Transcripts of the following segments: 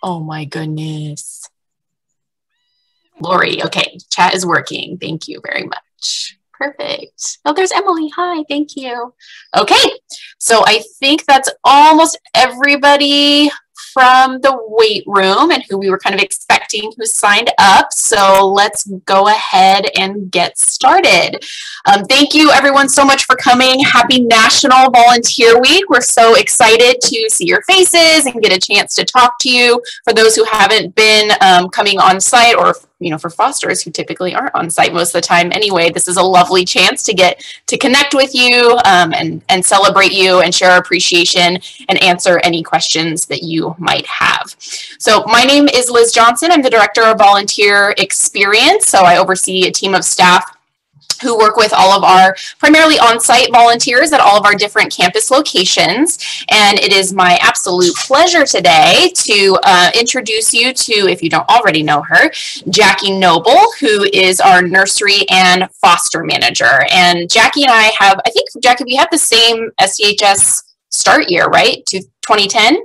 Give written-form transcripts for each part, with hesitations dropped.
Oh my goodness. Lori, okay, chat is working. Thank you very much. Perfect. Oh, there's Emily. Hi, thank you. Okay, so I think that's almost everybody from the weight room and who we were kind of expecting who signed up. So let's go ahead and get started. Thank you everyone so much for coming. Happy National Volunteer Week. We're so excited to see your faces and get a chance to talk to you. For those who haven't been coming on site, or for fosters who typically aren't on site most of the time anyway, this is a lovely chance to get to connect with you and celebrate you and share our appreciation and answer any questions that you might have. So my name is Liz Johnson. I'm the Director of Volunteer Experience. So I oversee a team of staff who work with all of our primarily on-site volunteers at all of our different campus locations. And it is my absolute pleasure today to introduce you to, if you don't already know her, Jackie Noble, who is our nursery and foster manager. And Jackie and I have, I think, Jackie, we have the same Sdhs start year, right? 2010?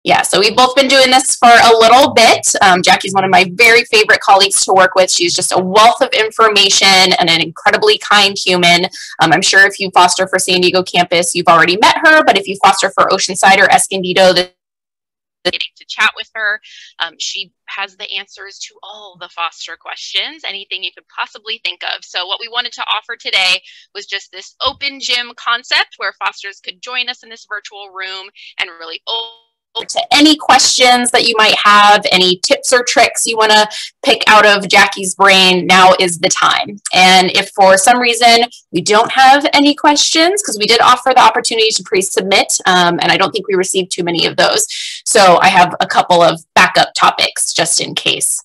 Yeah, so we've both been doing this for a little bit. Jackie's one of my very favorite colleagues to work with. She's just a wealth of information and an incredibly kind human. I'm sure if you foster for San Diego campus, you've already met her, but if you foster for Oceanside or Escondido, getting to chat with her. She has the answers to all the foster questions, anything you could possibly think of. So what we wanted to offer today was just this open gym concept where fosters could join us in this virtual room and really to any questions that you might have, any tips or tricks you want to pick out of Jackie's brain. Now is the time. And if for some reason we don't have any questions, because we did offer the opportunity to pre-submit, and I don't think we received too many of those. So I have a couple of backup topics just in case.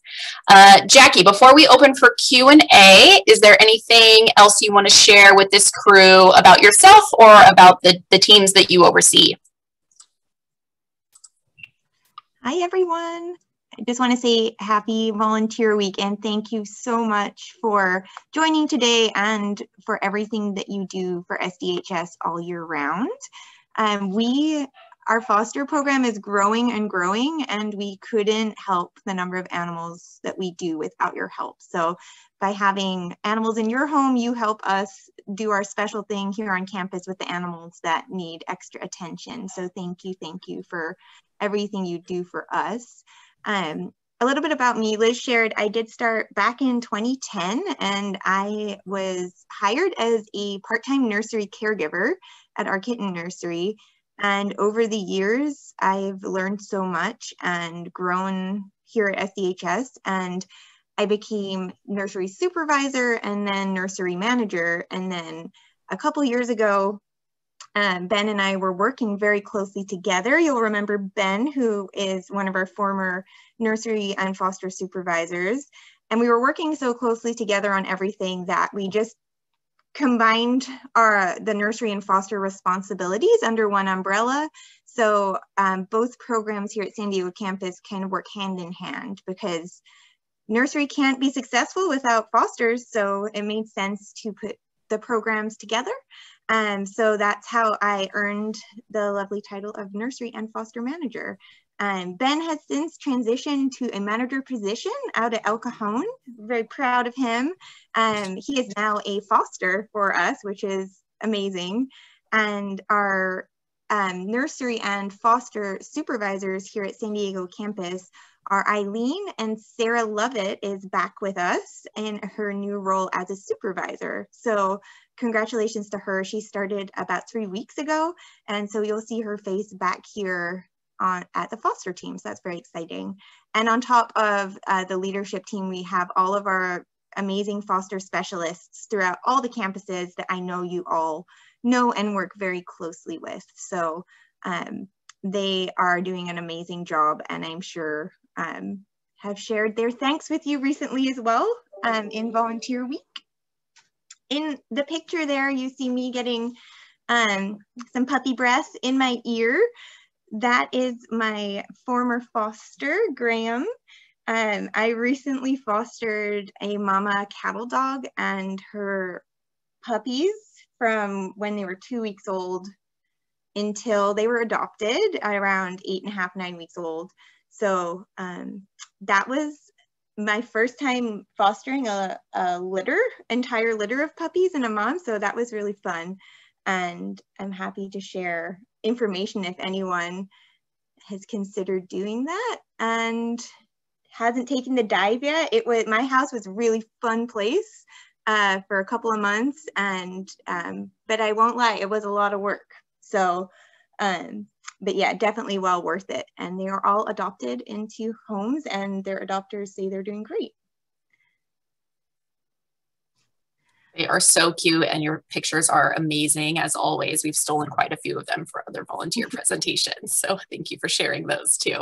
Jackie, before we open for Q&A, is there anything else you want to share with this crew about yourself or about the teams that you oversee? Hi, everyone. I just want to say happy Volunteer Week and thank you so much for joining today and for everything that you do for SDHS all year round. Our foster program is growing and growing, and we couldn't help the number of animals that we do without your help. So by having animals in your home, you help us do our special thing here on campus with the animals that need extra attention. So thank you for everything you do for us. A little bit about me. Liz shared I did start back in 2010, and I was hired as a part-time nursery caregiver at our kitten nursery. And over the years, I've learned so much and grown here at SDHS, and I became nursery supervisor and then nursery manager. And then a couple years ago, Ben and I were working very closely together. You'll remember Ben, who is one of our former nursery and foster supervisors. And we were working so closely together on everything that we just combined the nursery and foster responsibilities under one umbrella. So both programs here at San Diego campus kind of work hand in hand because nursery can't be successful without fosters. So it made sense to put the programs together. So that's how I earned the lovely title of nursery and foster manager. Ben has since transitioned to a manager position out at El Cajon. Very proud of him. He is now a foster for us, which is amazing. And our nursery and foster supervisors here at San Diego campus are Eileen, and Sarah Lovett is back with us in her new role as a supervisor. So congratulations to her. She started about 3 weeks ago. And so you'll see her face back here at the foster team. So that's very exciting. And on top of the leadership team, we have all of our amazing foster specialists throughout all the campuses that I know you all know and work very closely with. So they are doing an amazing job, and I'm sure have shared their thanks with you recently as well in Volunteer Week. In the picture there, you see me getting some puppy breath in my ear. That is my former foster, Graham. I recently fostered a mama cattle dog and her puppies from when they were 2 weeks old until they were adopted at around 8.5, 9 weeks old. So that was my first time fostering a entire litter of puppies and a mom. So that was really fun. And I'm happy to share information if anyone has considered doing that and hasn't taken the dive yet. My house was a really fun place for a couple of months, and but I won't lie, it was a lot of work. So but yeah, definitely well worth it. And they are all adopted into homes, and their adopters say they're doing great. They are so cute, and your pictures are amazing as always. We've stolen quite a few of them for other volunteer presentations, so thank you for sharing those too.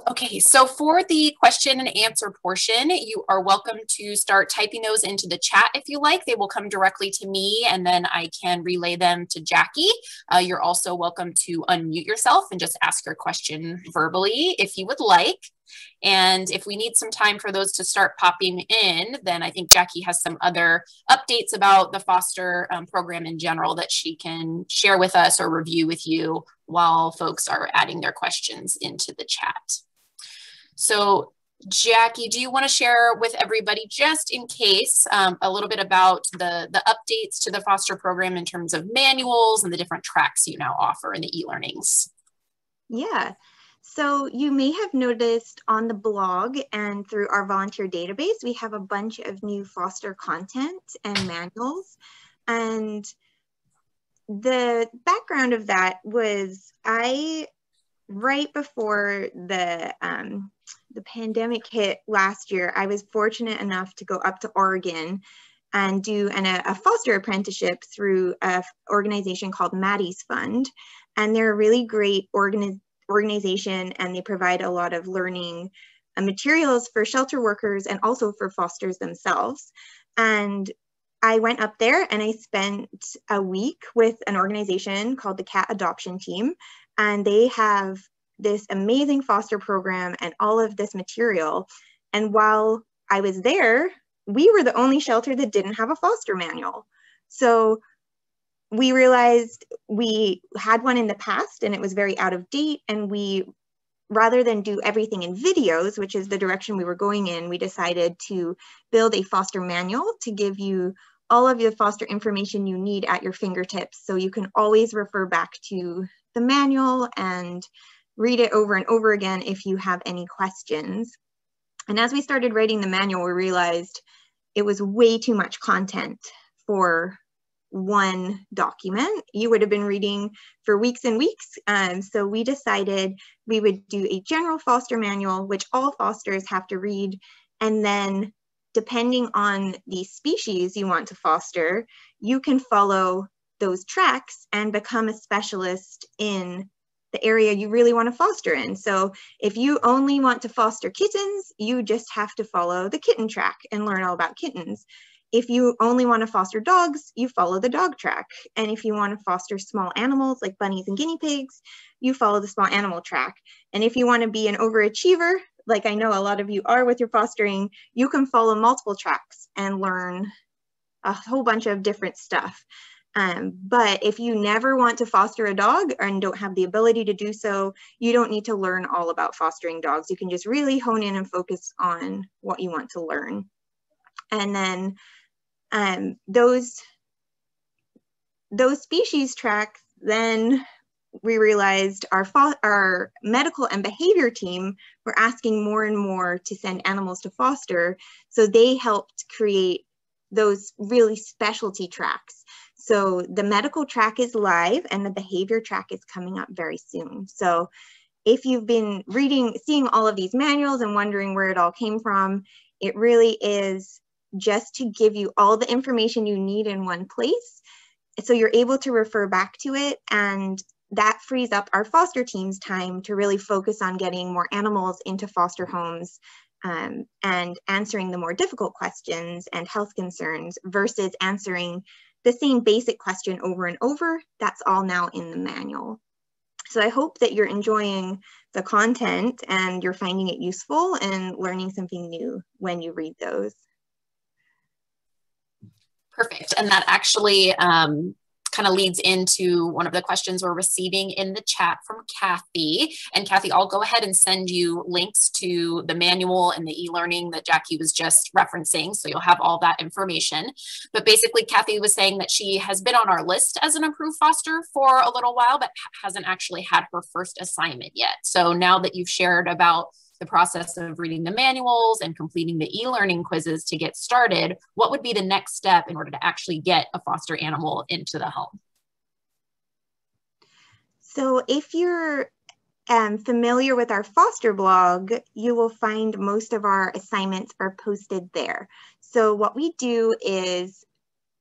Okay, so for the question and answer portion, you are welcome to start typing those into the chat if you like. They will come directly to me, and then I can relay them to Jackie. You're also welcome to unmute yourself and just ask your question verbally if you would like. And if we need some time for those to start popping in, then I think Jackie has some other updates about the foster program in general that she can share with us or review with you while folks are adding their questions into the chat. So Jackie, do you want to share with everybody, just in case, a little bit about the updates to the foster program in terms of manuals and the different tracks you now offer in the e-learnings? Yeah. So you may have noticed on the blog and through our volunteer database, we have a bunch of new foster content and manuals. And the background of that was right before the pandemic hit last year, I was fortunate enough to go up to Oregon and do a foster apprenticeship through an organization called Maddie's Fund. And they're a really great organization, and they provide a lot of learning materials for shelter workers and also for fosters themselves. And I went up there and I spent a week with an organization called the Cat Adoption Team, and they have this amazing foster program and all of this material. And while I was there, we were the only shelter that didn't have a foster manual. So we realized we had one in the past and it was very out of date, and we, rather than do everything in videos, which is the direction we were going in, we decided to build a foster manual to give you all of the foster information you need at your fingertips, so you can always refer back to the manual and read it over and over again if you have any questions. And as we started writing the manual, we realized it was way too much content for one document. You would have been reading for weeks and weeks. So we decided we would do a general foster manual, which all fosters have to read. And then depending on the species you want to foster, you can follow those tracks and become a specialist in the area you really want to foster in. So if you only want to foster kittens, you just have to follow the kitten track and learn all about kittens. If you only want to foster dogs, you follow the dog track. And if you want to foster small animals like bunnies and guinea pigs, you follow the small animal track. And if you want to be an overachiever, like I know a lot of you are with your fostering, you can follow multiple tracks and learn a whole bunch of different stuff. But if you never want to foster a dog and don't have the ability to do so, you don't need to learn all about fostering dogs. You can just really hone in and focus on what you want to learn. And then those species tracks, then we realized our medical and behavior team were asking more and more to send animals to foster. So they helped create those really specialty tracks. So the medical track is live and the behavior track is coming up very soon. So if you've been seeing all of these manuals and wondering where it all came from, it really is just to give you all the information you need in one place, so you're able to refer back to it, and that frees up our foster team's time to really focus on getting more animals into foster homes and answering the more difficult questions and health concerns versus answering the same basic question over and over. That's all now in the manual. So I hope that you're enjoying the content and you're finding it useful and learning something new when you read those. Perfect. And that actually kind of leads into one of the questions we're receiving in the chat from Kathy. And Kathy, I'll go ahead and send you links to the manual and the e-learning that Jackie was just referencing. So you'll have all that information. But basically, Kathy was saying that she has been on our list as an approved foster for a little while, but hasn't actually had her first assignment yet. So now that you've shared about the process of reading the manuals and completing the e-learning quizzes to get started, what would be the next step in order to actually get a foster animal into the home? So if you're familiar with our foster blog, you will find most of our assignments are posted there. So what we do is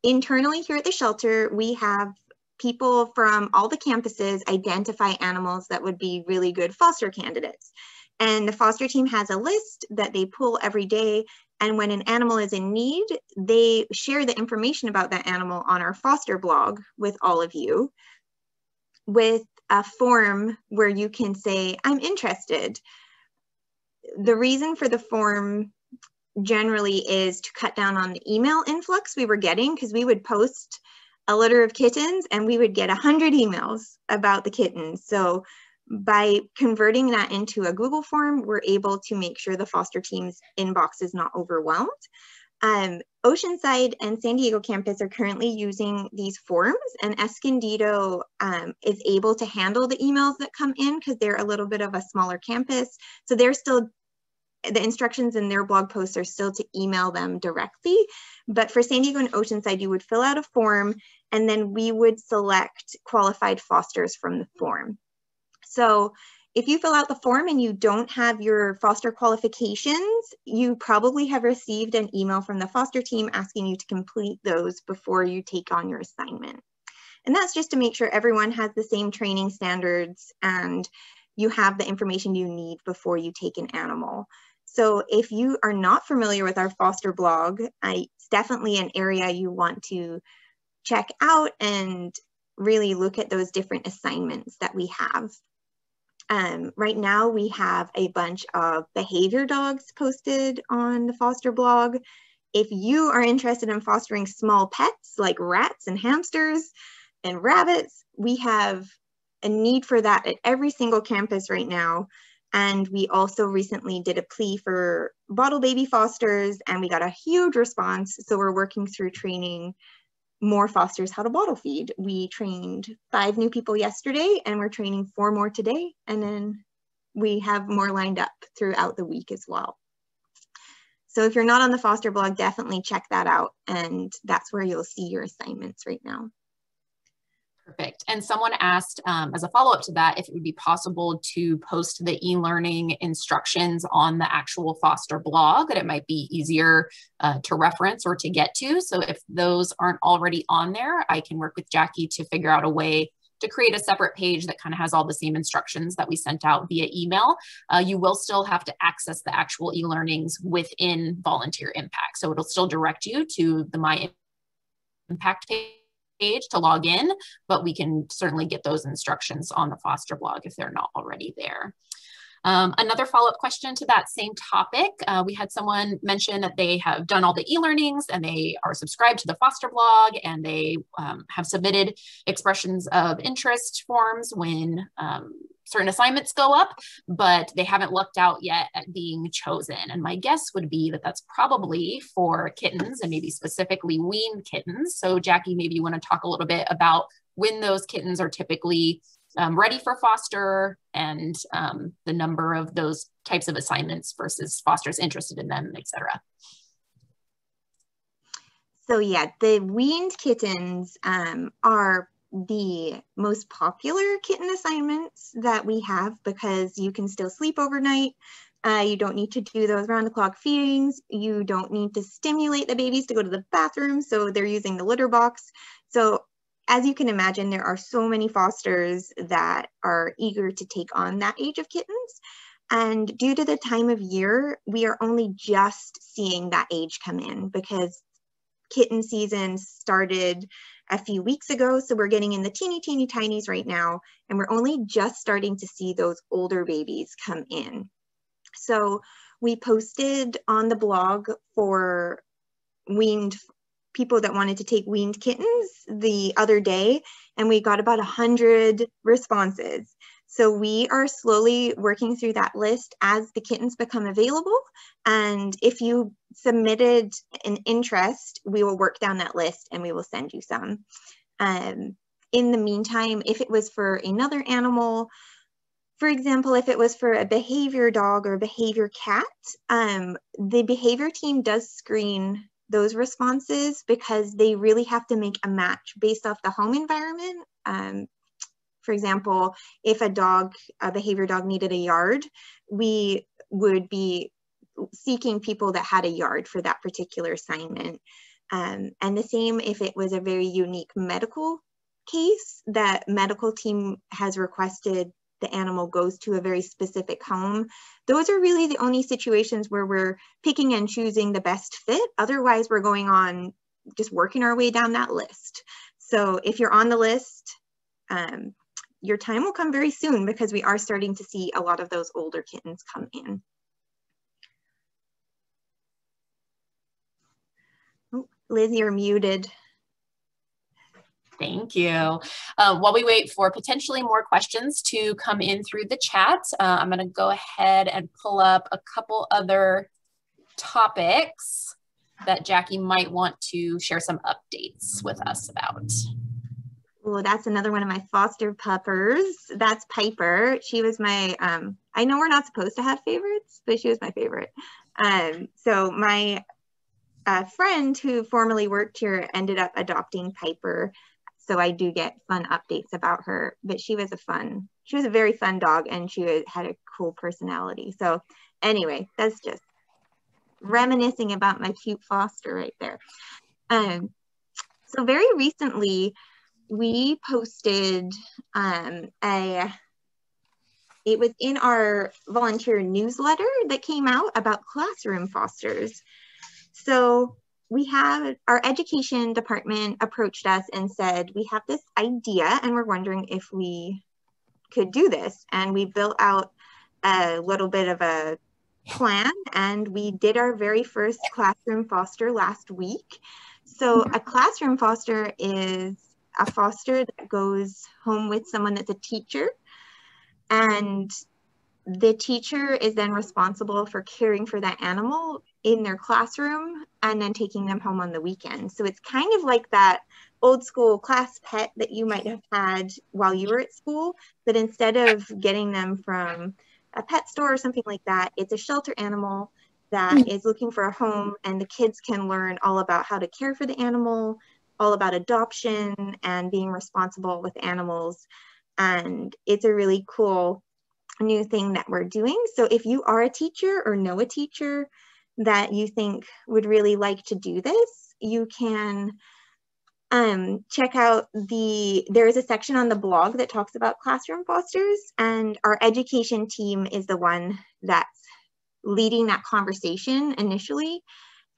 internally here at the shelter, we have people from all the campuses identify animals that would be really good foster candidates. And the foster team has a list that they pull every day. And when an animal is in need, they share the information about that animal on our foster blog with all of you, with a form where you can say, I'm interested. The reason for the form generally is to cut down on the email influx we were getting, because we would post a litter of kittens and we would get 100 emails about the kittens. So by converting that into a Google form, we're able to make sure the foster team's inbox is not overwhelmed. Oceanside and San Diego campus are currently using these forms, and Escondido is able to handle the emails that come in because they're a little bit of a smaller campus. So they're still, the instructions in their blog posts are still to email them directly. But for San Diego and Oceanside, you would fill out a form and then we would select qualified fosters from the form. So if you fill out the form and you don't have your foster qualifications, you probably have received an email from the foster team asking you to complete those before you take on your assignment. And that's just to make sure everyone has the same training standards and you have the information you need before you take an animal. So if you are not familiar with our foster blog, it's definitely an area you want to check out and really look at those different assignments that we have. Right now we have a bunch of behavior dogs posted on the foster blog. If you are interested in fostering small pets like rats and hamsters and rabbits, we have a need for that at every single campus right now. And we also recently did a plea for bottle baby fosters and we got a huge response. So we're working through training more fosters how to bottle feed. We trained 5 new people yesterday and we're training 4 more today. And then we have more lined up throughout the week as well. So if you're not on the foster blog, definitely check that out. And that's where you'll see your assignments right now. Perfect. And someone asked as a follow-up to that, if it would be possible to post the e-learning instructions on the actual foster blog, that it might be easier to reference or to get to. So if those aren't already on there, I can work with Jackie to figure out a way to create a separate page that kind of has all the same instructions that we sent out via email. You will still have to access the actual e-learnings within Volunteer Impact. So it'll still direct you to the My Impact page to log in, but we can certainly get those instructions on the foster blog if they're not already there. Another follow-up question to that same topic, we had someone mention that they have done all the e-learnings and they are subscribed to the foster blog and they have submitted expressions of interest forms when certain assignments go up, but they haven't lucked out yet at being chosen. And my guess would be that that's probably for kittens and maybe specifically weaned kittens. So Jackie, maybe you want to talk a little bit about when those kittens are typically ready for foster and the number of those types of assignments versus fosters interested in them, etc. So yeah, the weaned kittens are the most popular kitten assignments that we have because you can still sleep overnight. You don't need to do those round-the-clock feedings. You don't need to stimulate the babies to go to the bathroom, so they're using the litter box. So as you can imagine, there are so many fosters that are eager to take on that age of kittens. And due to the time of year, we are only just seeing that age come in because kitten season started a few weeks ago. So we're getting in the teeny tinies right now, and we're only just starting to see those older babies come in. So we posted on the blog for weaned people that wanted to take weaned kittens the other day, and we got about 100 responses. So we are slowly working through that list as the kittens become available. And if you submitted an interest, we will work down that list and we will send you some. In the meantime, if it was for another animal, for example, if it was for a behavior dog or a behavior cat, the behavior team does screen those responses because they really have to make a match based off the home environment. For example, if a behavior dog needed a yard, we would be seeking people that had a yard for that particular assignment. And the same if it was a very unique medical case, that medical team has requested the animal goes to a very specific home. Those are really the only situations where we're picking and choosing the best fit. Otherwise, we're going on just working our way down that list. So if you're on the list, your time will come very soon because we are starting to see a lot of those older kittens come in. Oh, Liz, you're muted. Thank you. While we wait for potentially more questions to come in through the chat, I'm going to go ahead and pull up a couple other topics that Jackie might want to share some updates with us about. Oh, that's another one of my foster puppers. That's Piper. She was my, I know we're not supposed to have favorites, but she was my favorite. So my friend who formerly worked here ended up adopting Piper. So I do get fun updates about her, but she was a very fun dog, and she had a cool personality. So anyway, that's just reminiscing about my cute foster right there. So very recently, we posted it was in our volunteer newsletter that came out about classroom fosters. So we have our education department approached us and said, we have this idea and we're wondering if we could do this. And we built out a little bit of a plan, and we did our very first classroom foster last week. So a classroom foster is a foster that goes home with someone that's a teacher, and the teacher is then responsible for caring for that animal in their classroom and then taking them home on the weekend. So it's kind of like that old school class pet that you might have had while you were at school, but instead of getting them from a pet store or something like that, it's a shelter animal that is looking for a home, and the kids can learn all about how to care for the animal, all about adoption and being responsible with animals. And it's a really cool new thing that we're doing. So if you are a teacher or know a teacher that you think would really like to do this, you can check out there is a section on the blog that talks about classroom fosters, and our education team is the one that's leading that conversation initially.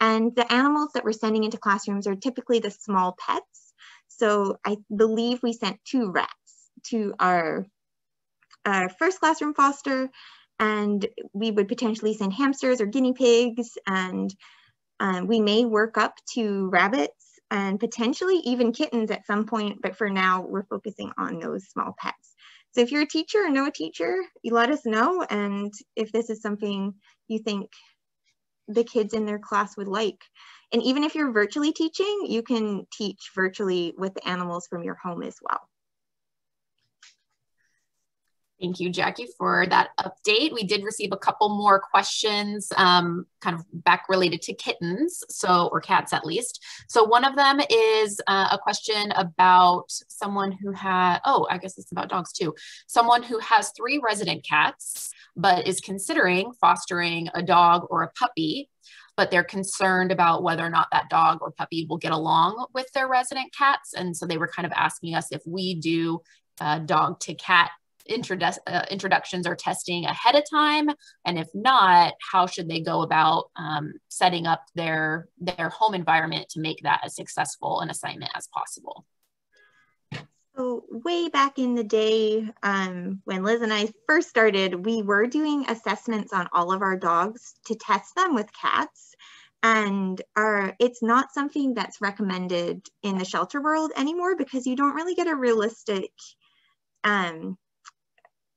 And the animals that we're sending into classrooms are typically the small pets. So I believe we sent 2 rats to our first classroom foster, and we would potentially send hamsters or guinea pigs, and we may work up to rabbits and potentially even kittens at some point, but for now we're focusing on those small pets. So if you're a teacher or know a teacher, you let us know, and if this is something you think the kids in their class would like. And even if you're virtually teaching, you can teach virtually with the animals from your home as well. Thank you, Jackie, for that update. We did receive a couple more questions kind of back related to kittens, or cats at least. So one of them is a question about someone who had, I guess it's about dogs too. Someone who has 3 resident cats, but is considering fostering a dog or a puppy, but they're concerned about whether or not that dog or puppy will get along with their resident cats. And so they were kind of asking us if we do dog to cat introductions or testing ahead of time, and if not, how should they go about setting up their home environment to make that as successful an assignment as possible. So way back in the day, when Liz and I first started, we were doing assessments on all of our dogs to test them with cats. and it's not something that's recommended in the shelter world anymore, because you don't really get a realistic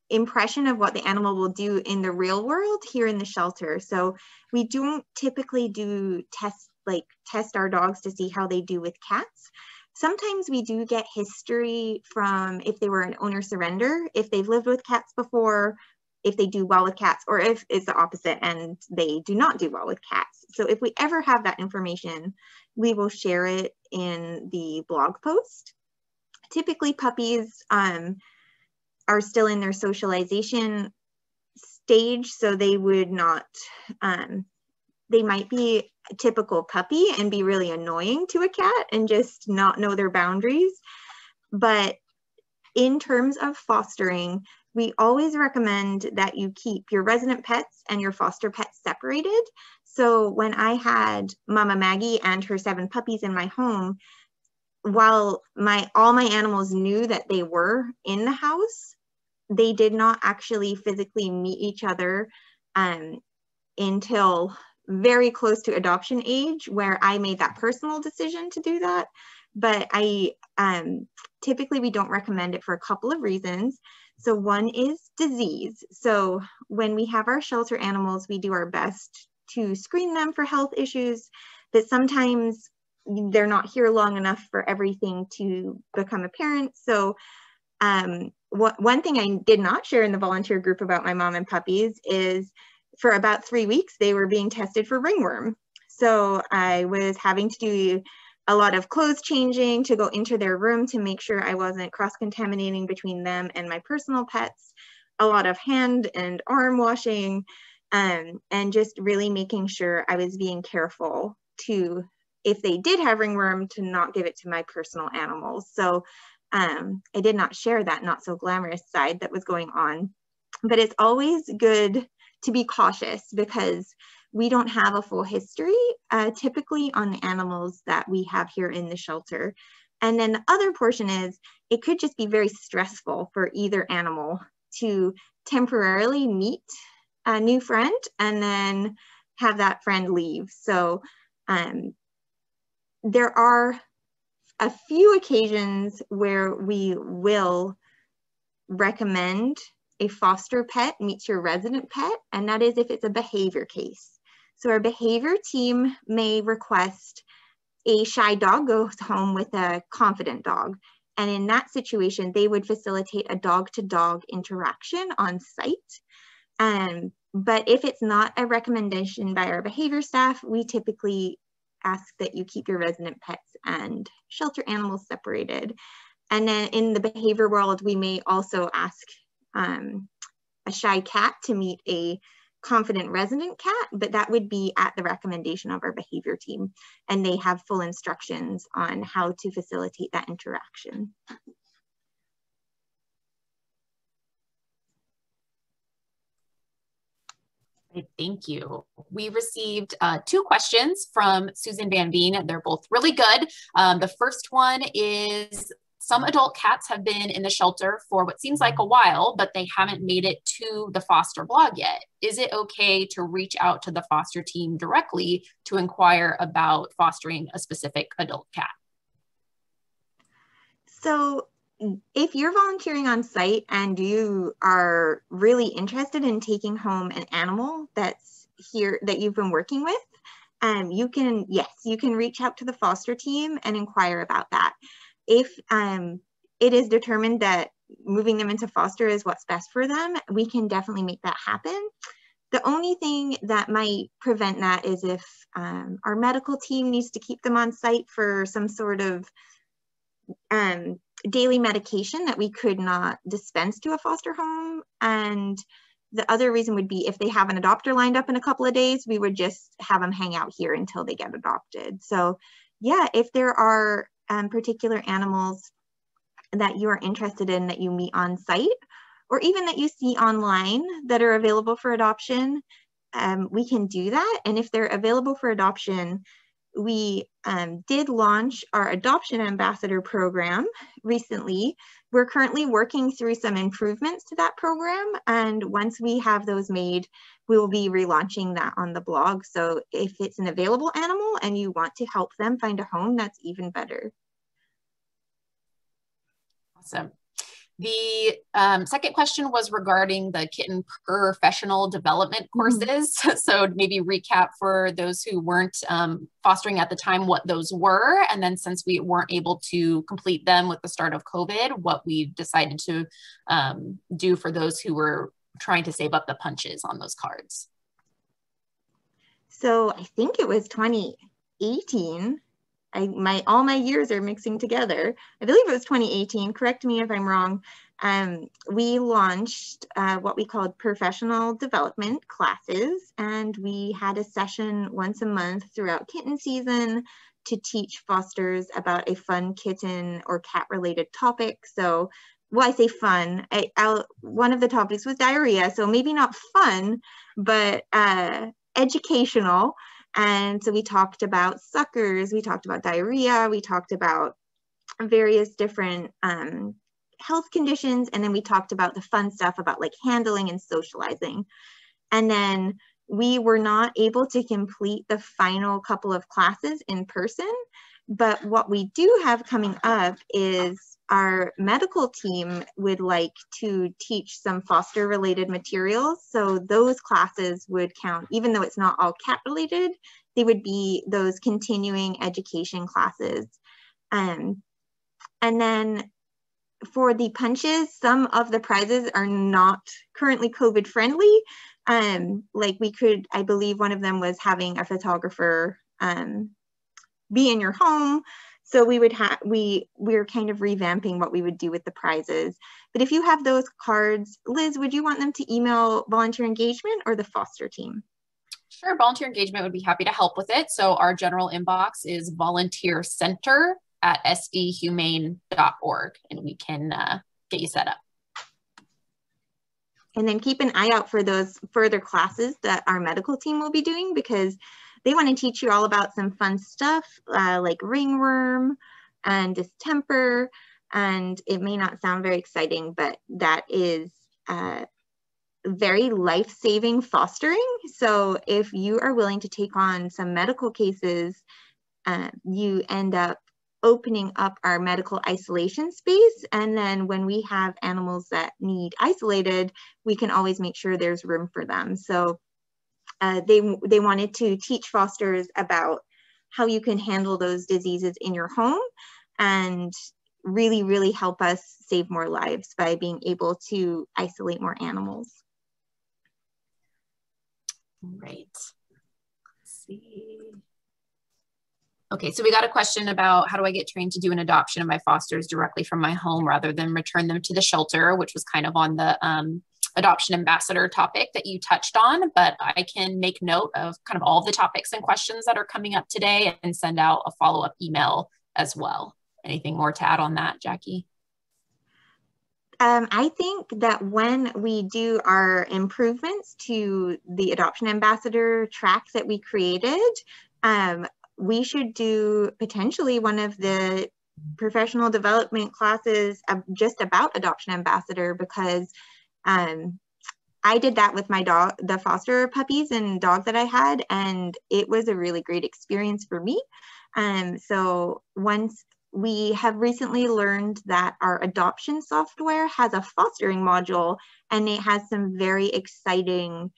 impression of what the animal will do in the real world here in the shelter. So we don't typically do test our dogs to see how they do with cats. Sometimes we do get history from if they were an owner surrender, if they've lived with cats before, if they do well with cats, or if it's the opposite and they do not do well with cats. So if we ever have that information, we will share it in the blog post. Typically puppies are still in their socialization stage, so they would not, they might be a typical puppy and be really annoying to a cat and just not know their boundaries. But in terms of fostering, we always recommend that you keep your resident pets and your foster pets separated. So when I had Mama Maggie and her 7 puppies in my home, while all my animals knew that they were in the house, they did not actually physically meet each other until very close to adoption age, where I made that personal decision to do that. But typically we don't recommend it for a couple of reasons. So one is disease. So when we have our shelter animals, we do our best to screen them for health issues, but sometimes they're not here long enough for everything to become apparent. So one thing I did not share in the volunteer group about my mom and puppies is for about 3 weeks, they were being tested for ringworm. So I was having to do a lot of clothes changing to go into their room to make sure I wasn't cross-contaminating between them and my personal pets, a lot of hand and arm washing, and just really making sure I was being careful to, if they did have ringworm, to not give it to my personal animals. So I did not share that not so glamorous side that was going on, but it's always good to be cautious because we don't have a full history typically on the animals that we have here in the shelter. And then the other portion is it could just be very stressful for either animal to temporarily meet a new friend and then have that friend leave. So there are a few occasions where we will recommend a foster pet meets your resident pet, and that is if it's a behavior case. So our behavior team may request a shy dog goes home with a confident dog. And in that situation, they would facilitate a dog-to-dog interaction on site. But if it's not a recommendation by our behavior staff, we typically ask that you keep your resident pets and shelter animals separated. And then in the behavior world, we may also ask a shy cat to meet a confident resident cat, but that would be at the recommendation of our behavior team. And they have full instructions on how to facilitate that interaction. Thank you. We received 2 questions from Susan Van Veen. They're both really good. The first one is, some adult cats have been in the shelter for what seems like a while, but they haven't made it to the foster blog yet. Is it okay to reach out to the foster team directly to inquire about fostering a specific adult cat? So if you're volunteering on site and you are really interested in taking home an animal that's here that you've been working with, you can reach out to the foster team and inquire about that. If it is determined that moving them into foster is what's best for them, we can definitely make that happen. The only thing that might prevent that is if our medical team needs to keep them on site for some sort of daily medication that we could not dispense to a foster home. And the other reason would be if they have an adopter lined up in a couple of days, we would just have them hang out here until they get adopted. So yeah, if there are particular animals that you're interested in that you meet on site, or even that you see online that are available for adoption, we can do that. And if they're available for adoption, we did launch our Adoption Ambassador program recently. We're currently working through some improvements to that program, and once we have those made, we will be relaunching that on the blog. So if it's an available animal and you want to help them find a home, that's even better. Awesome. The second question was regarding the kitten professional development courses. So maybe recap for those who weren't fostering at the time what those were. And then since we weren't able to complete them with the start of COVID, what we decided to do for those who were trying to save up the punches on those cards. So I think it was 2018. All my years are mixing together. I believe it was 2018. Correct me if I'm wrong. We launched what we called professional development classes, and we had a session once a month throughout kitten season to teach fosters about a fun kitten or cat related topic. So, well, I say fun. One of the topics was diarrhea, so maybe not fun, but educational. And so we talked about suckers, we talked about diarrhea, we talked about various different health conditions, and then we talked about the fun stuff about like handling and socializing. And then we were not able to complete the final couple of classes in person, but what we do have coming up is our medical team would like to teach some foster related materials. So those classes would count, even though it's not all cat related, they would be those continuing education classes. And then for the punches, some of the prizes are not currently COVID friendly. Like I believe one of them was having a photographer be in your home. So we're kind of revamping what we would do with the prizes. But if you have those cards, Liz, would you want them to email volunteer engagement or the foster team? Sure, volunteer engagement would be happy to help with it. So our general inbox is volunteercenter@sdhumane.org, and we can get you set up. And then keep an eye out for those further classes that our medical team will be doing, because they want to teach you all about some fun stuff like ringworm and distemper. And it may not sound very exciting, but that is very life-saving fostering. So if you are willing to take on some medical cases, you end up opening up our medical isolation space. And then when we have animals that need isolated, we can always make sure there's room for them. So they wanted to teach fosters about how you can handle those diseases in your home and really, really help us save more lives by being able to isolate more animals. Right. Let's see. Okay, so we got a question about how do I get trained to do an adoption of my fosters directly from my home rather than return them to the shelter, which was kind of on the adoption ambassador topic that you touched on, but I can make note of kind of all the topics and questions that are coming up today and send out a follow-up email as well. Anything more to add on that, Jackie? I think that when we do our improvements to the adoption ambassador track that we created, we should do potentially one of the professional development classes just about adoption ambassador, because I did that with my dog, the foster puppies and dog that I had, and it was a really great experience for me. So once we have recently learned that our adoption software has a fostering module, and it has some very exciting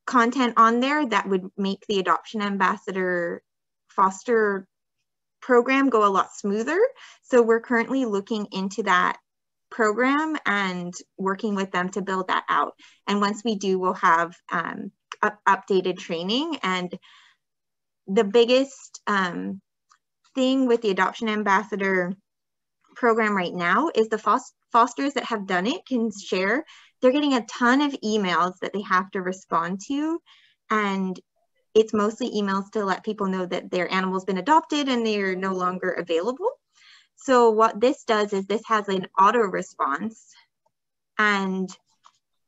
content on there that would make the adoption ambassador foster program go a lot smoother. So we're currently looking into that program and working with them to build that out. And once we do, we'll have updated training. And the biggest thing with the adoption ambassador program right now is the fosters that have done it can share. They're getting a ton of emails that they have to respond to, and it's mostly emails to let people know that their animal's been adopted and they're no longer available. So what this does is this has an auto response, and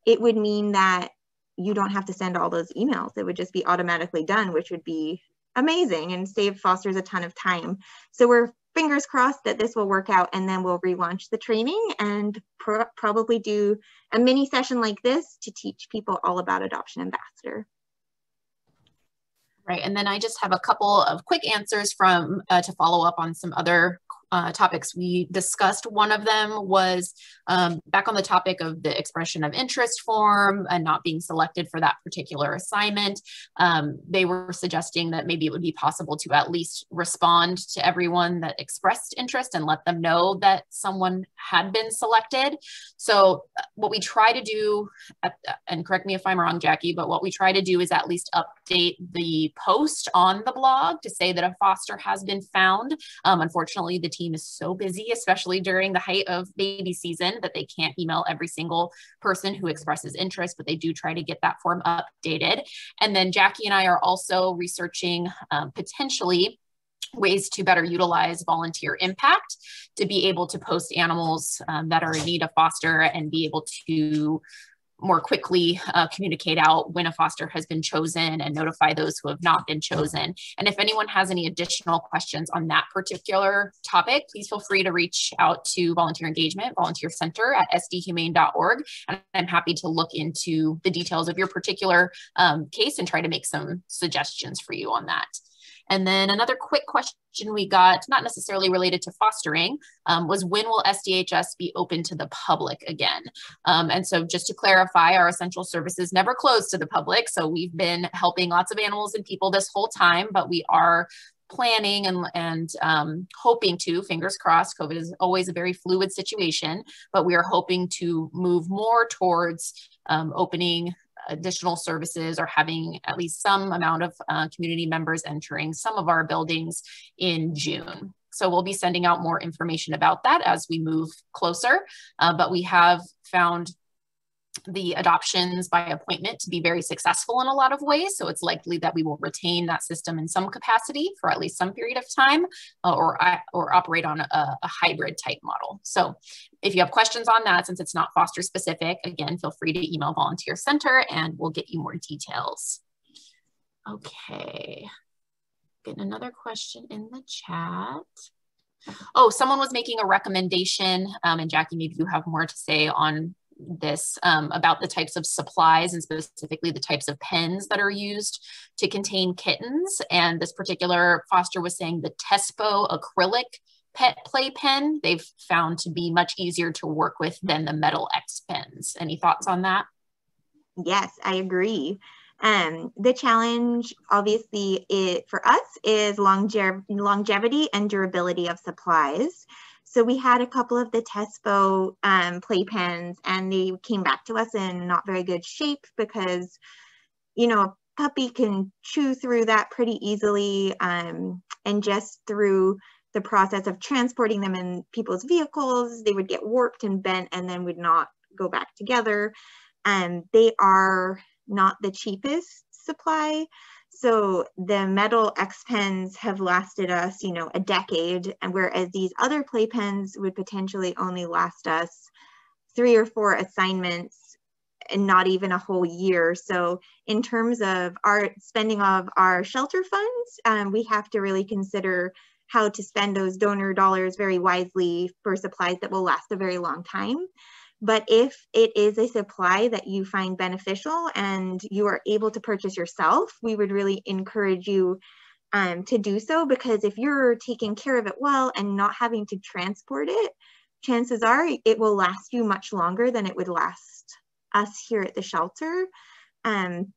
it would mean that you don't have to send all those emails. It would just be automatically done, which would be amazing and save fosters a ton of time. So we're fingers crossed that this will work out, and then we'll relaunch the training and probably do a mini session like this to teach people all about Adoption Ambassador. Right, and then I just have a couple of quick answers from to follow up on some other topics we discussed. One of them was back on the topic of the expression of interest form and not being selected for that particular assignment. They were suggesting that maybe it would be possible to at least respond to everyone that expressed interest and let them know that someone had been selected. So what we try to do, and correct me if I'm wrong, Jackie, but what we try to do is at least update the post on the blog to say that a foster has been found. Unfortunately, the team is so busy, especially during the height of baby season, that they can't email every single person who expresses interest, but they do try to get that form updated. And then Jackie and I are also researching potentially ways to better utilize volunteer impact to be able to post animals that are in need of foster and be able to more quickly communicate out when a foster has been chosen and notify those who have not been chosen. And if anyone has any additional questions on that particular topic, please feel free to reach out to Volunteer Engagement, Volunteer Center at sdhumane.org. And I'm happy to look into the details of your particular case and try to make some suggestions for you on that. And then another quick question we got, not necessarily related to fostering, was when will SDHS be open to the public again? And so just to clarify, our essential services never closed to the public. So we've been helping lots of animals and people this whole time, but we are planning and hoping to, fingers crossed, COVID is always a very fluid situation, but we are hoping to move more towards opening additional services or having at least some amount of community members entering some of our buildings in June. So we'll be sending out more information about that as we move closer, but we have found the adoptions by appointment to be very successful in a lot of ways. So it's likely that we will retain that system in some capacity for at least some period of time, or operate on a hybrid type model. So if you have questions on that, since it's not foster specific, again, feel free to email Volunteer Center and we'll get you more details. Okay, getting another question in the chat. Oh, someone was making a recommendation, and Jackie, maybe you have more to say on this about the types of supplies and specifically the types of pens that are used to contain kittens. And this particular foster was saying the Tespo acrylic pet play pen they've found to be much easier to work with than the metal X pens. Any thoughts on that? Yes, I agree. The challenge obviously for us is longevity and durability of supplies. So we had a couple of the Tespo playpens, and they came back to us in not very good shape because, you know, a puppy can chew through that pretty easily, and just through the process of transporting them in people's vehicles, they would get warped and bent and then would not go back together. They are not the cheapest supply. So the metal X pens have lasted us, you know, a decade, and whereas these other play pens would potentially only last us 3 or 4 assignments and not even a whole year. So in terms of our spending of our shelter funds, we have to really consider how to spend those donor dollars very wisely for supplies that will last a very long time. But if it is a supply that you find beneficial and you are able to purchase yourself, we would really encourage you to do so, because if you're taking care of it well and not having to transport it, chances are it will last you much longer than it would last us here at the shelter. And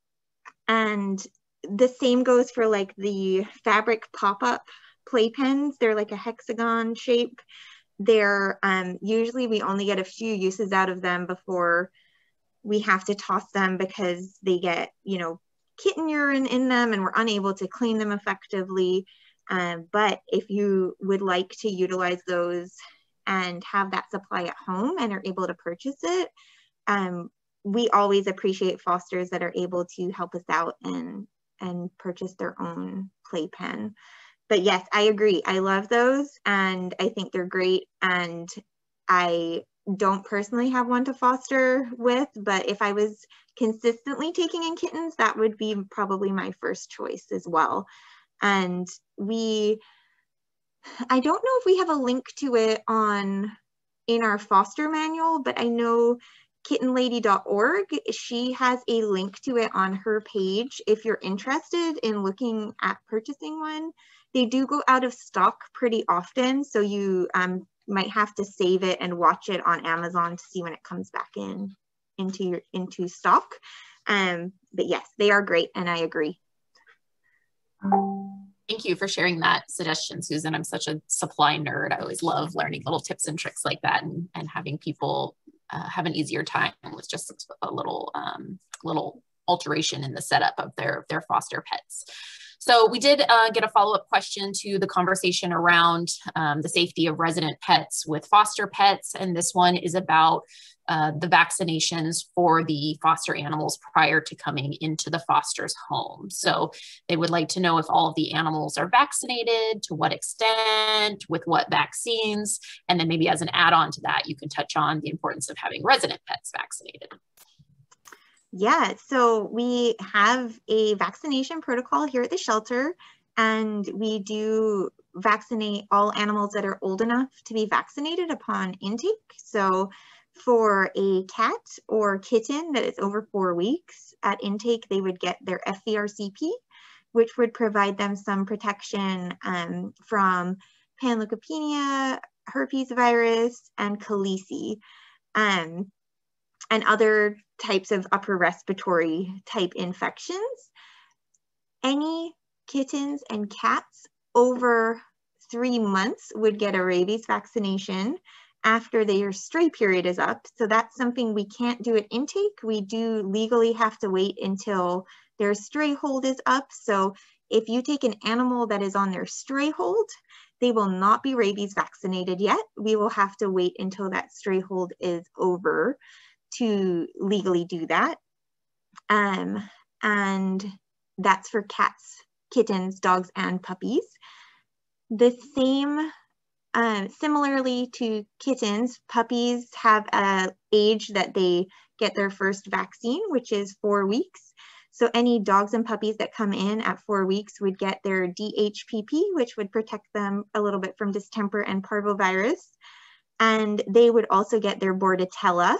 the same goes for like the fabric pop-up playpens. They're like a hexagon shape. They're usually we only get a few uses out of them before we have to toss them because they get, you know, kitten urine in them and we're unable to clean them effectively. But if you would like to utilize those and have that supply at home and are able to purchase it, we always appreciate fosters that are able to help us out and purchase their own playpen. But yes, I agree. I love those and I think they're great. And I don't personally have one to foster with, but if I was consistently taking in kittens, that would be probably my first choice as well. And I don't know if we have a link to it in our foster manual, but I know kittenlady.org, she has a link to it on her page if you're interested in looking at purchasing one. They do go out of stock pretty often, so you might have to save it and watch it on Amazon to see when it comes back into stock. But yes, they are great, and I agree. Thank you for sharing that suggestion, Susan. I'm such a supply nerd. I always love learning little tips and tricks like that, and having people have an easier time with just a little alteration in the setup of their foster pets. So we did get a follow-up question to the conversation around the safety of resident pets with foster pets. And this one is about the vaccinations for the foster animals prior to coming into the foster's home. So they would like to know if all of the animals are vaccinated, to what extent, with what vaccines, and then maybe as an add-on to that, you can touch on the importance of having resident pets vaccinated. Yeah, so we have a vaccination protocol here at the shelter, and we do vaccinate all animals that are old enough to be vaccinated upon intake. So for a cat or kitten that is over 4 weeks at intake, they would get their FVRCP, which would provide them some protection from panleukopenia, herpes virus, and calici. And other types of upper respiratory type infections. Any kittens and cats over 3 months would get a rabies vaccination after their stray period is up. So that's something we can't do at intake. We do legally have to wait until their stray hold is up. So if you take an animal that is on their stray hold, they will not be rabies vaccinated yet. We will have to wait until that stray hold is over to legally do that. And that's for cats, kittens, dogs, and puppies. The same, similarly to kittens, puppies have an age that they get their first vaccine, which is 4 weeks. So any dogs and puppies that come in at 4 weeks would get their DHPP, which would protect them a little bit from distemper and parvovirus. And they would also get their Bordetella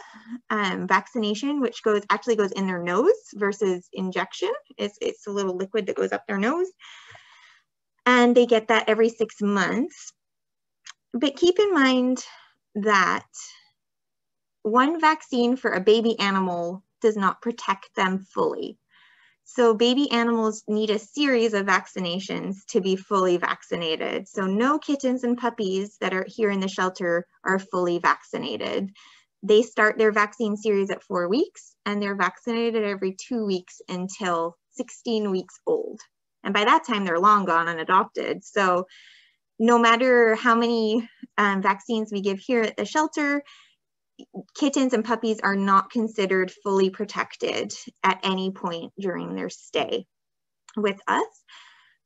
vaccination, which actually goes in their nose versus injection. It's a little liquid that goes up their nose. And they get that every 6 months. But keep in mind that one vaccine for a baby animal does not protect them fully. So baby animals need a series of vaccinations to be fully vaccinated. So no kittens and puppies that are here in the shelter are fully vaccinated. They start their vaccine series at 4 weeks, and they're vaccinated every 2 weeks until 16 weeks old. And by that time, they're long gone and adopted. So no matter how many vaccines we give here at the shelter, kittens and puppies are not considered fully protected at any point during their stay with us.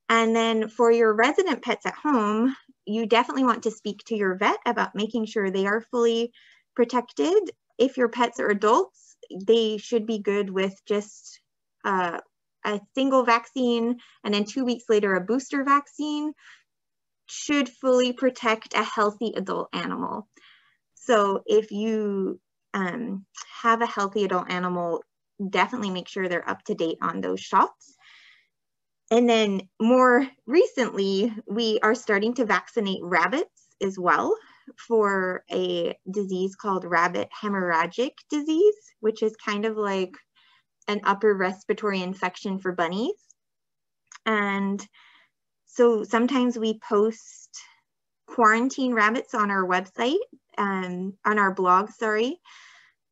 And then for your resident pets at home, you definitely want to speak to your vet about making sure they are fully protected. If your pets are adults, they should be good with just a single vaccine, and then 2 weeks later, a booster vaccine should fully protect a healthy adult animal. So if you have a healthy adult animal, definitely make sure they're up to date on those shots. And then more recently, we are starting to vaccinate rabbits as well for a disease called rabbit hemorrhagic disease, which is kind of like an upper respiratory infection for bunnies. And so sometimes we post quarantine rabbits on our website, on our blog, sorry.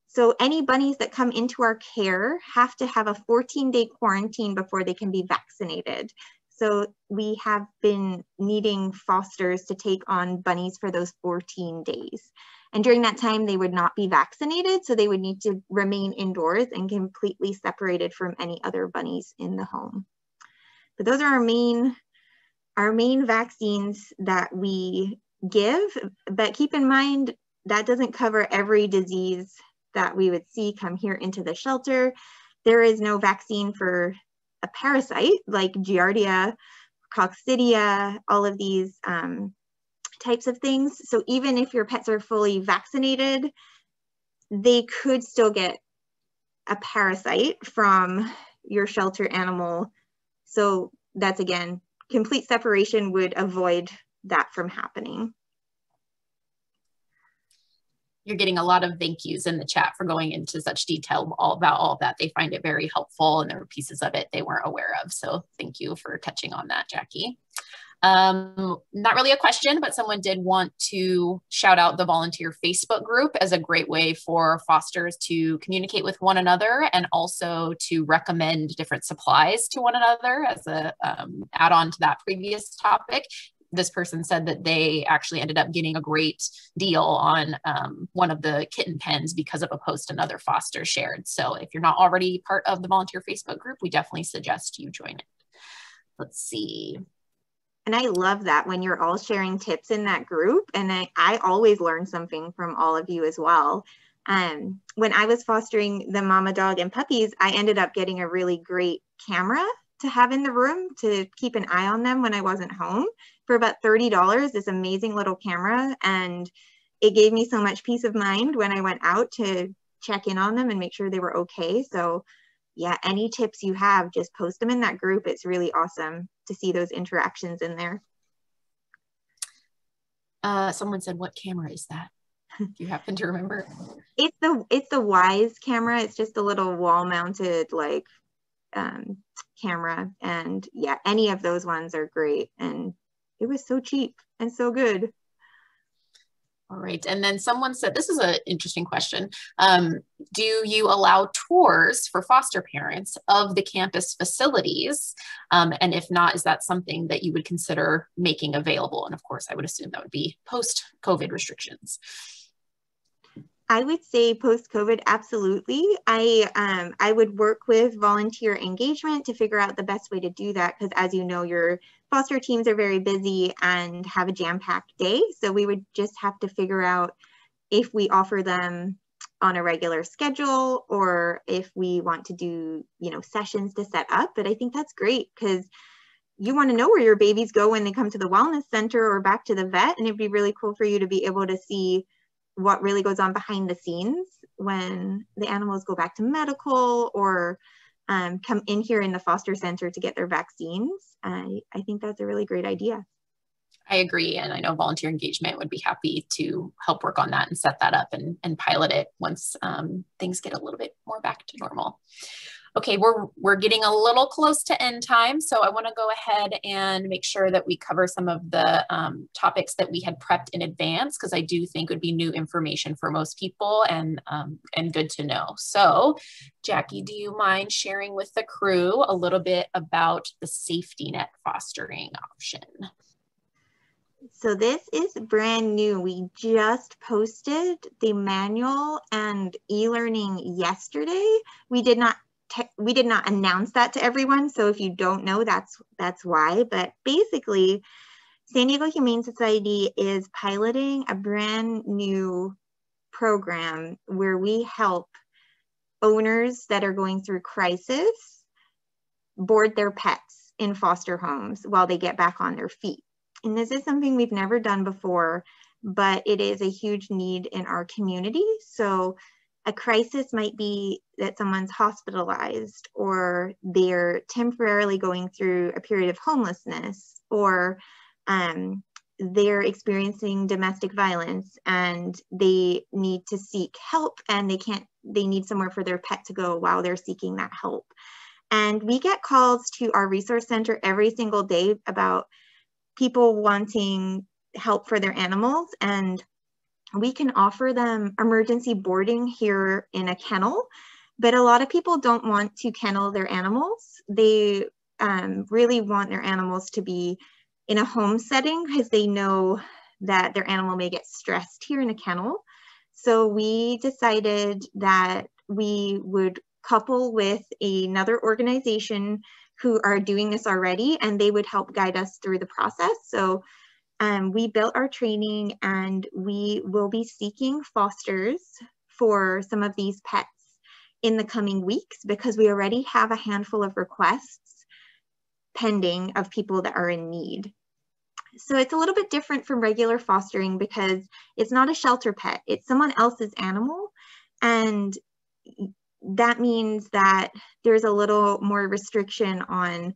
So any bunnies that come into our care have to have a 14-day quarantine before they can be vaccinated. So we have been needing fosters to take on bunnies for those 14 days. And during that time, they would not be vaccinated, so they would need to remain indoors and completely separated from any other bunnies in the home. But those are our main vaccines that we give, but keep in mind that doesn't cover every disease that we would see come here into the shelter. There is no vaccine for a parasite like Giardia coccidia, all of these types of things. So even if your pets are fully vaccinated, they could still get a parasite from your shelter animal. So that's, again, complete separation would avoid that from happening. You're getting a lot of thank yous in the chat for going into such detail about all of that. They find it very helpful, and there were pieces of it they weren't aware of. So thank you for touching on that, Jackie. Not really a question, but someone did want to shout out the volunteer Facebook group as a great way for fosters to communicate with one another and also to recommend different supplies to one another as a add-on to that previous topic. This person said that they actually ended up getting a great deal on one of the kitten pens because of a post another foster shared. So if you're not already part of the volunteer Facebook group, we definitely suggest you join it. Let's see. And I love that when you're all sharing tips in that group. And I always learn something from all of you as well. When I was fostering the mama dog and puppies, I ended up getting a really great camera to have in the room to keep an eye on them when I wasn't home for about $30, this amazing little camera. And it gave me so much peace of mind when I went out to check in on them and make sure they were okay. So yeah, any tips you have, just post them in that group. It's really awesome to see those interactions in there. Someone said, what camera is that? Do you happen to remember? It's the Wise camera. It's just a little wall mounted like camera. And yeah, any of those ones are great. And it was so cheap and so good. All right. And then someone said, this is an interesting question. Do you allow tours for foster parents of the campus facilities? And if not, is that something that you would consider making available? And of course, I would assume that would be post-COVID restrictions. I would say post-COVID, absolutely. I would work with volunteer engagement to figure out the best way to do that, because as you know, your foster teams are very busy and have a jam-packed day. So we would just have to figure out if we offer them on a regular schedule or if we want to do, sessions to set up. But I think that's great because you want to know where your babies go when they come to the wellness center or back to the vet. And it'd be really cool for you to be able to see what really goes on behind the scenes when the animals go back to medical or come in here in the foster center to get their vaccines. I think that's a really great idea. I agree. And I know volunteer engagement would be happy to help work on that and set that up and pilot it once things get a little bit more back to normal. Okay, we're getting a little close to end time, so I want to go ahead and make sure that we cover some of the topics that we had prepped in advance, because I do think would be new information for most people and good to know. So, Jackie, do you mind sharing with the crew a little bit about the safety net fostering option? So this is brand new. We just posted the manual and e-learning yesterday. We did not announce that to everyone. So if you don't know, that's why. But basically, San Diego Humane Society is piloting a brand new program where we help owners that are going through crisis board their pets in foster homes while they get back on their feet. And this is something we've never done before, but it is a huge need in our community. So a crisis might be that someone's hospitalized or they're temporarily going through a period of homelessness, or they're experiencing domestic violence and they need to seek help and they need somewhere for their pet to go while they're seeking that help. And we get calls to our resource center every single day about people wanting help for their animals, and we can offer them emergency boarding here in a kennel, but a lot of people don't want to kennel their animals. They really want their animals to be in a home setting because they know that their animal may get stressed here in a kennel. So we decided that we would couple with another organization who are doing this already, and they would help guide us through the process. So we built our training, and we will be seeking fosters for some of these pets in the coming weeks because we already have a handful of requests tending of people that are in need. So it's a little bit different from regular fostering because it's not a shelter pet, it's someone else's animal. And that means that there's a little more restriction on,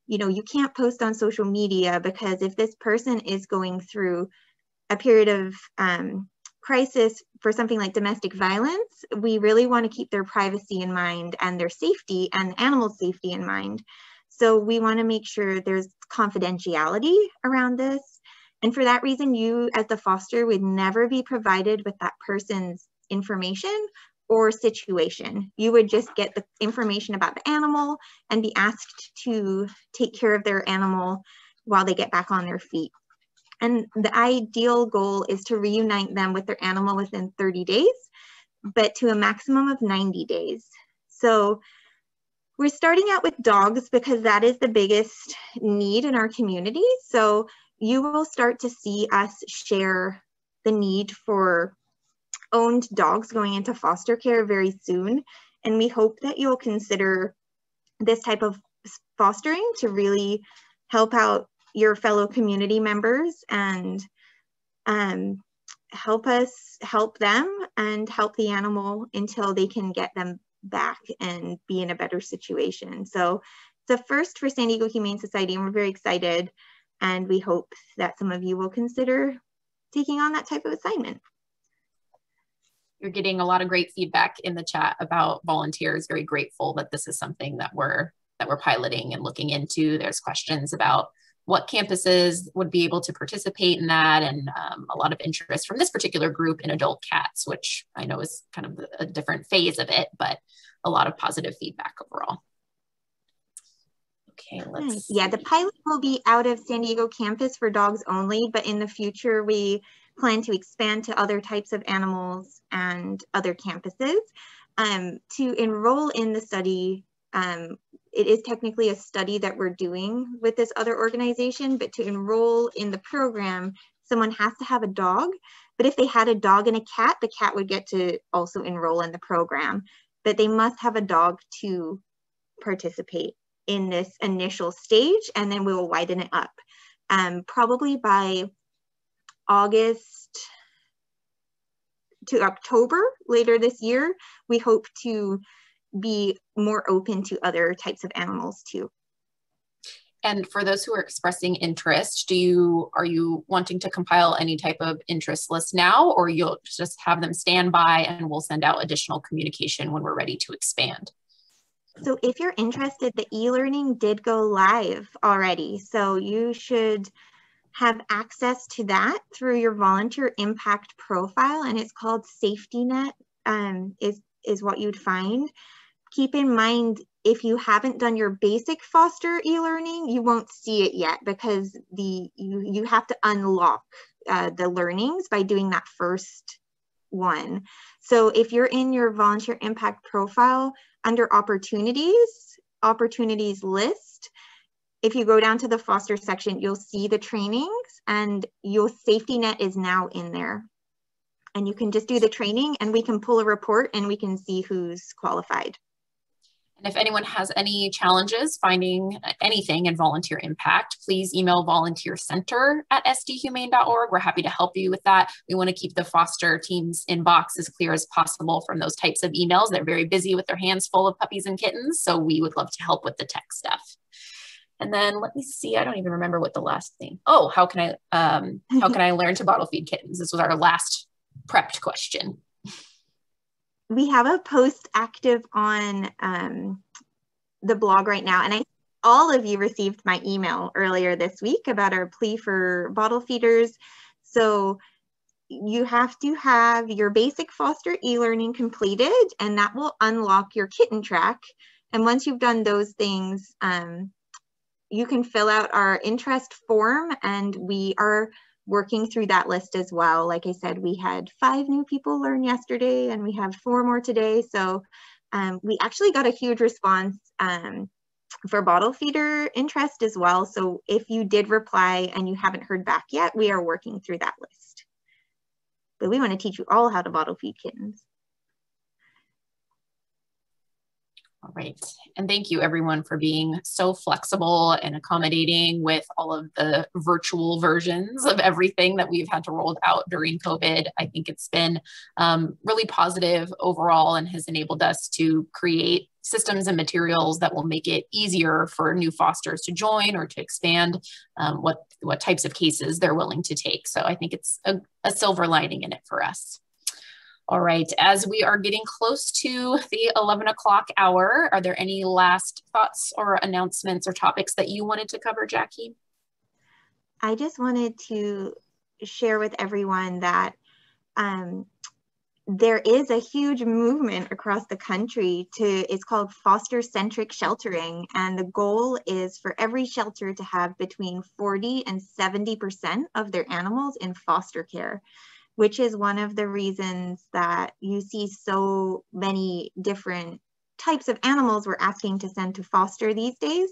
you know, you can't post on social media, because if this person is going through a period of crisis for something like domestic violence, we really want to keep their privacy in mind and their safety and animal safety in mind. So we want to make sure there's confidentiality around this. And for that reason, you as the foster would never be provided with that person's information or situation. You would just get the information about the animal and be asked to take care of their animal while they get back on their feet. And the ideal goal is to reunite them with their animal within 30 days, but to a maximum of 90 days. So we're starting out with dogs because that is the biggest need in our community. So you will start to see us share the need for owned dogs going into foster care very soon. And we hope that you'll consider this type of fostering to really help out your fellow community members and help us help them and help the animal until they can get them back and be in a better situation. So it's a first for San Diego Humane Society, and we're very excited, and we hope that some of you will consider taking on that type of assignment. You're getting a lot of great feedback in the chat about volunteers. Very grateful that this is something that we're piloting and looking into. There's questions about what campuses would be able to participate in that, and a lot of interest from this particular group in adult cats, which I know is kind of a different phase of it, but a lot of positive feedback overall. Okay, let's see. Yeah, the pilot will be out of San Diego campus for dogs only, but in the future we plan to expand to other types of animals and other campuses. To enroll in the study, it is technically a study that we're doing with this other organization, but to enroll in the program, someone has to have a dog. But if they had a dog and a cat, the cat would get to also enroll in the program. But they must have a dog to participate in this initial stage, and then we will widen it up. Probably by August to October later this year, we hope to be more open to other types of animals too. And for those who are expressing interest, are you wanting to compile any type of interest list now, or you'll just have them stand by and we'll send out additional communication when we're ready to expand? So if you're interested, the e-learning did go live already. So you should have access to that through your volunteer impact profile, and it's called Safety Net, is what you'd find. Keep in mind, if you haven't done your basic foster e-learning, you won't see it yet, because you have to unlock the learnings by doing that first one. So if you're in your volunteer impact profile under opportunities list, if you go down to the foster section, you'll see the trainings, and your safety net is now in there. And you can just do the training, and we can pull a report and we can see who's qualified. And if anyone has any challenges finding anything in volunteer impact, please email volunteercenter@sdhumane.org. We're happy to help you with that. We want to keep the foster team's inbox as clear as possible from those types of emails. They're very busy with their hands full of puppies and kittens, so we would love to help with the tech stuff. And then let me see, I don't even remember what the last thing. Oh, how can I learn to bottle feed kittens? This was our last prepped question. We have a post active on the blog right now, and all of you received my email earlier this week about our plea for bottle feeders. So you have to have your basic foster e-learning completed, and that will unlock your kitten track. And once you've done those things, you can fill out our interest form, and we are working through that list as well. Like I said, we had 5 new people learn yesterday, and we have 4 more today. So we actually got a huge response for bottle feeder interest as well. So if you did reply and you haven't heard back yet, we are working through that list. But we want to teach you all how to bottle feed kittens. All right. And thank you everyone for being so flexible and accommodating with all of the virtual versions of everything that we've had to roll out during COVID. I think it's been really positive overall and has enabled us to create systems and materials that will make it easier for new fosters to join or to expand what types of cases they're willing to take. So I think it's a silver lining in it for us. All right, as we are getting close to the 11 o'clock hour, are there any last thoughts or announcements or topics that you wanted to cover, Jackie? I just wanted to share with everyone that there is a huge movement across the country it's called foster-centric sheltering. And the goal is for every shelter to have between 40 and 70% of their animals in foster care, which is one of the reasons that you see so many different types of animals we're asking to send to foster these days.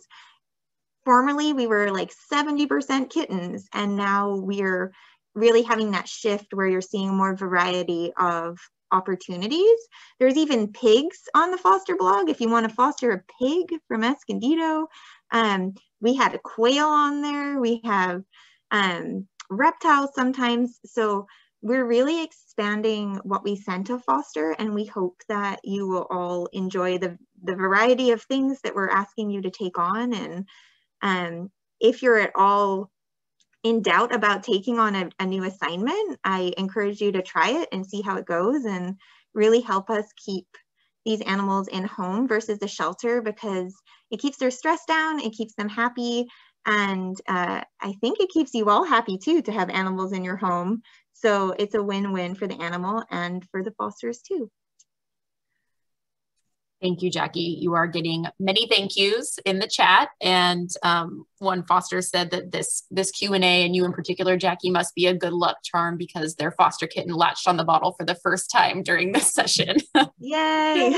Formerly, we were like 70% kittens, and now we're really having that shift where you're seeing more variety of opportunities. There's even pigs on the foster blog. If you want to foster a pig from Escondido, we had a quail on there. We have reptiles sometimes. So we're really expanding what we send to foster, and we hope that you will all enjoy the variety of things that we're asking you to take on. And if you're at all in doubt about taking on a new assignment, I encourage you to try it and see how it goes and really help us keep these animals in home versus the shelter, because it keeps their stress down, it keeps them happy, and I think it keeps you all happy too to have animals in your home. So it's a win-win for the animal and for the fosters too. Thank you, Jackie. You are getting many thank yous in the chat. And one foster said that this Q&A, and you in particular, Jackie, must be a good luck charm because their foster kitten latched on the bottle for the first time during this session. Yay!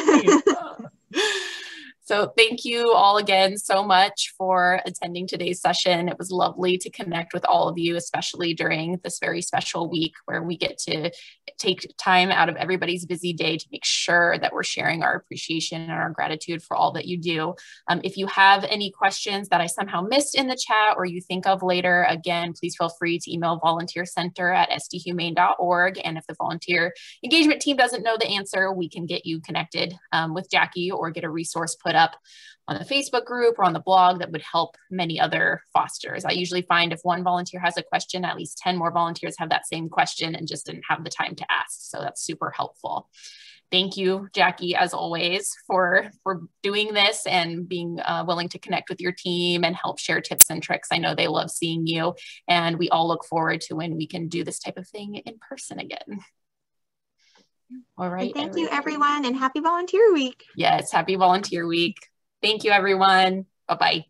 So thank you all again so much for attending today's session. It was lovely to connect with all of you, especially during this very special week where we get to take time out of everybody's busy day to make sure that we're sharing our appreciation and our gratitude for all that you do. If you have any questions that I somehow missed in the chat or you think of later, again, please feel free to email volunteercenter@sdhumane.org. And if the volunteer engagement team doesn't know the answer, we can get you connected with Jackie or get a resource put up on the Facebook group or on the blog that would help many other fosters. I usually find if one volunteer has a question, at least 10 more volunteers have that same question and just didn't have the time to ask. So that's super helpful. Thank you, Jackie, as always, for doing this and being willing to connect with your team and help share tips and tricks. I know they love seeing you, and we all look forward to when we can do this type of thing in person again. All right. And thank you, everyone, and happy Volunteer Week. Yes, happy Volunteer Week. Thank you, everyone. Bye-bye.